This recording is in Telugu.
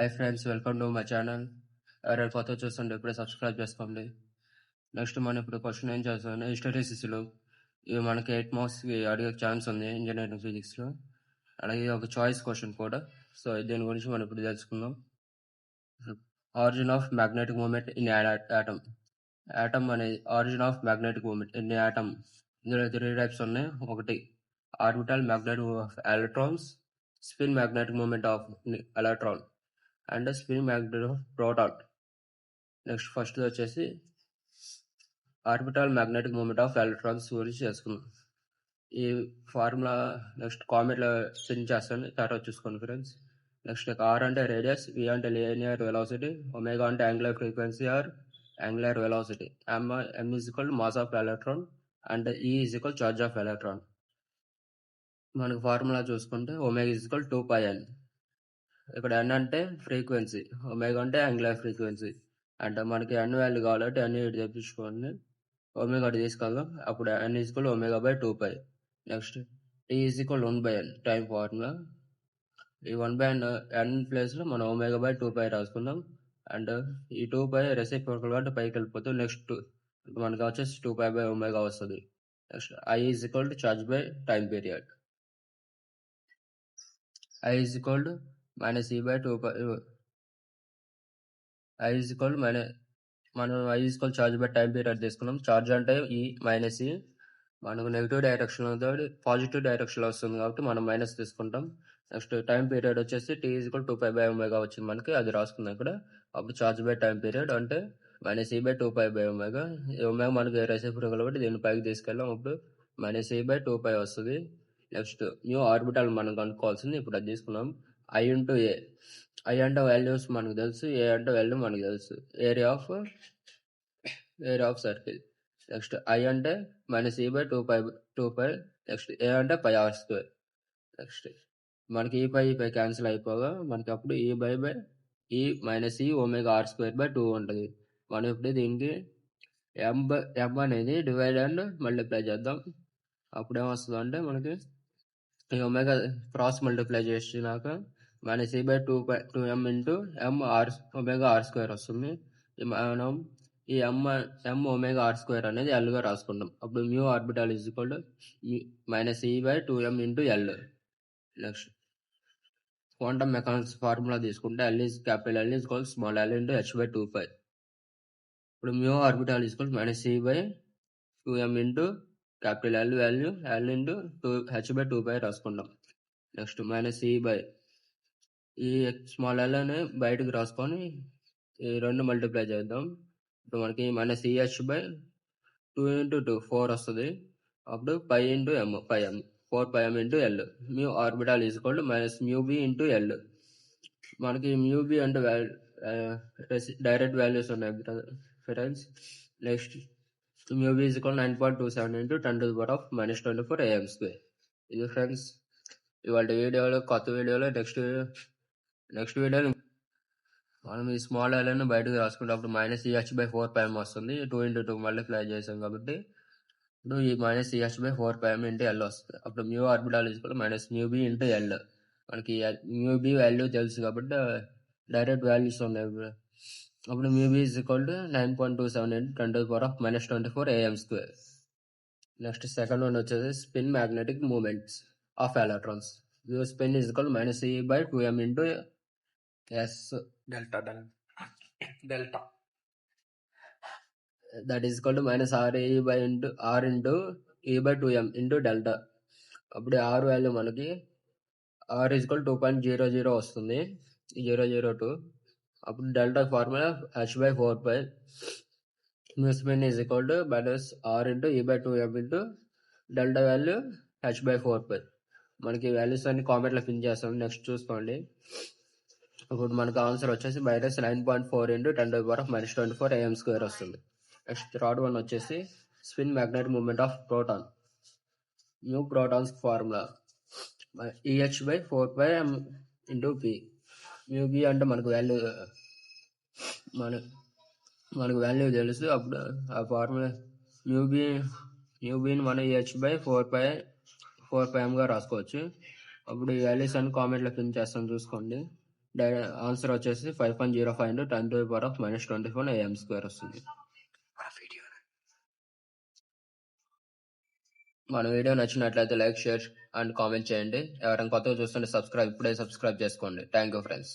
Hi friends, welcome to my channel. ఎవరైనా కొత్త చూస్తుంటే ఇప్పుడే సబ్స్క్రైబ్ చేసుకోండి. నెక్స్ట్ మనం ఇప్పుడు క్వశ్చన్ ఏం చేస్తాం, హిస్టరీలో ఇవి మనకి 8 మార్క్స్కి అడిగే ఛాన్స్ ఉంది ఇంజనీరింగ్ ఫిజిక్స్లో. అలాగే ఒక చాయిస్ క్వశ్చన్ కూడా. సో దీని గురించి మనం ఇప్పుడు తెలుసుకుందాం. Origin of magnetic moment in atom. Atom అనేది origin of magnetic moment in atom. ఇందులో 3 టైప్స్ ఉన్నాయి. ఒకటి orbital magnetic moment of electrons, spin magnetic moment of electron and spin magnetic of proton. Next first వచ్చేసి orbital magnetic moment of electrons గురించి చేసుకుందాం. ఈ ఫార్ములా నెక్స్ట్ కామెంట్లో సెండ్ చేస్తాను, తర్వాత చూసుకోండి ఫ్రెండ్స్. నెక్స్ట్ ఆర్ అంటే రేడియస్, వి అంటే లీనియర్ వెలాసిటీ, ఒమేగా అంటే angular frequency or angular velocity, M is equal mass of electron and E is equal charge of electron. మనకు ఫార్ములా చూసుకుంటే ఒమేగా ఈజ్ ఈక్వల్ 2πn. ఇక్కడ ఎన్ అంటే ఫ్రీక్వెన్సీ, ఒమేగా అంటే యాంగులర్ ఫ్రీక్వెన్సీ. అంటే మనకి ఎన్ వాల్యూ కావాలంటే ఎన్ ఇటు తెప్పించుకోండి, ఒమేగా అటు తీసుకెళ్దాం. అప్పుడు N is equal omega by 2π. Next T is equal 1/n time formula. ఈ 1/n ఎన్ ప్లేస్లో మనం ఒమేగా బై 2π రాసుకుందాం. అండ్ ఈ 2π రెసిప్రోకల్ అంటే పైకి వెళ్ళిపోతే నెక్స్ట్ మనకి వచ్చేసి 2π బై ఒమేగా వస్తుంది. Next I is equal to charge by time period. I is equal to minus E by 2π. I is equal మనం I is equal charge by time period తీసుకున్నాం. చార్జ్ అంటే ఈ మైనస్ ఈ మనకు నెగిటివ్ డైరెక్షన్ పాజిటివ్ డైరెక్షన్ వస్తుంది కాబట్టి మనం మైనస్ తీసుకుంటాం. నెక్స్ట్ టైం పీరియడ్ వచ్చేసి T is equal 2π by omega వచ్చింది మనకి, అది రాసుకుందాం ఇక్కడ. అప్పుడు చార్జ్ బై టైం పీరియడ్ అంటే minus E by 2π by omega. ఈ ఒమేగా మనకి రెసిప్రోకల్ కాబట్టి దీన్ని పైకి తీసుకెళ్ళాం, అప్పుడు మైనస్ ఈ బై 2π వస్తుంది. నెక్స్ట్ న్యూ ఆర్బిటల్ మనం కనుక్కోవాల్సింది, ఇప్పుడు అది తీసుకున్నాం. I into A. ఐ అంటే వాల్యూస్ మనకు తెలుసు, ఏ అంటే వాల్యూ మనకు తెలుసు, area of circle. Next I అంటే మైనస్ ఈ బై 2π. నెక్స్ట్ ఏ అంటే πr². నెక్స్ట్ మనకి ఈ పై క్యాన్సిల్ అయిపోగా మనకి అప్పుడు ఈ బై ఈ మైనస్ ఈ ఒమేగా r² బై 2 ఉంటుంది. మనం ఇప్పుడు దీనికి ఎం అనేది డివైడ్ అండ్ మల్టిప్లై చేద్దాం. అప్పుడు ఏమొస్తుంది అంటే మనకి ఈ ఒమేగా క్రాస్ మల్టిప్లై చేసినాక minus E by 2m into M omega r² వస్తుంది. మనం ఈ ఎం ఒమేగా r² అనేది ఎల్గా రాసుకుంటాం. అప్పుడు mu orbital is equal to minus E by 2m into L. Next quantum mechanics formula తీసుకుంటే L is capital L is equal small L into h by 2π. ఇప్పుడు mu orbital is equal minus E by 2m into capital L value L into h by 2π రాసుకుంటాం. Next minus E by E small L అని బయటకు రాసుకొని ఈ రెండు మల్టిప్లై చేద్దాం. ఇప్పుడు మనకి మైనస్ ఈహెచ్ బై 2 ఇంటూ 2 4 వస్తుంది. అప్పుడు π into M 4πm into L. Mu orbital is equal to minus mu B into L. మనకి మ్యూ బి అంటే డైరెక్ట్ వాల్యూస్ ఉన్నాయి friends. Next mu B is equal 9.27 into 10⁻⁻24 AM². ఇది ఫ్రెండ్స్ ఇవాళ వీడియోలో, కొత్త వీడియోలో నెక్స్ట్ వీడియోలో మనం ఈ స్మాల్ ఎల్ని బయటకు రాసుకుంటే అప్పుడు మైనస్ ఈహెచ్ బై 4πm వస్తుంది. 2 ఇంటూ 2 మల్టిప్లై చేసాం కాబట్టి ఇప్పుడు ఈ minus EH by 4πm into L వస్తుంది. అప్పుడు mu orbital is equal minus mu B into L. మనకి మ్యూ బి వాల్యూ తెలుసు కాబట్టి డైరెక్ట్ వాల్యూస్ ఉన్నాయి. అప్పుడు mu B is equal to 9.27 into 10⁻⁻24 AM². Next second one వచ్చేసి spin magnetic moments of electrons. Spin is equal minus E by 2m into S delta that is equal to minus R into E by 2m into delta. అప్పుడు ఆర్ వాల్యూ మనకి ఆర్ ఈజ్ ఈక్వల్ 2.00 వస్తుంది, 002. అప్పుడు delta formula h by 4π. Spin is equal to minus R into E by 2m into delta value h by 4π. మనకి వాల్యూస్ అన్ని కామెంట్లో పిన్ చేస్తాం. నెక్స్ట్ చూసుకోండి. ఇప్పుడు మనకు ఆన్సర్ వచ్చేసి మైనస్ 9.4 ఇంటూ 10⁻⁻24 AM² వస్తుంది. నెక్స్ట్ థర్డ్ వన్ వచ్చేసి spin magnetic moment of proton. New protons formula E H by 4πm into P. Mu B అంటే మనకు వాల్యూ తెలుసు. అప్పుడు ఆ ఫార్ములా మ్యూ బీని మనం ఈహెచ్ బై 4πmగా రాసుకోవచ్చు. అప్పుడు ఈ వాల్యూస్ అన్ని కామెంట్లో పిన్ చేస్తాం, చూసుకోండి. ఆన్సర్ వచ్చేసి 5.05 into 10⁻⁻24 AM square వస్తుంది. మన వీడియో నచ్చినట్లయితే లైక్, షేర్ అండ్ కామెంట్ చేయండి. ఎవరైనా కొత్తగా చూస్తుంటే ఇప్పుడే సబ్స్క్రైబ్ చేసుకోండి. Thank you friends.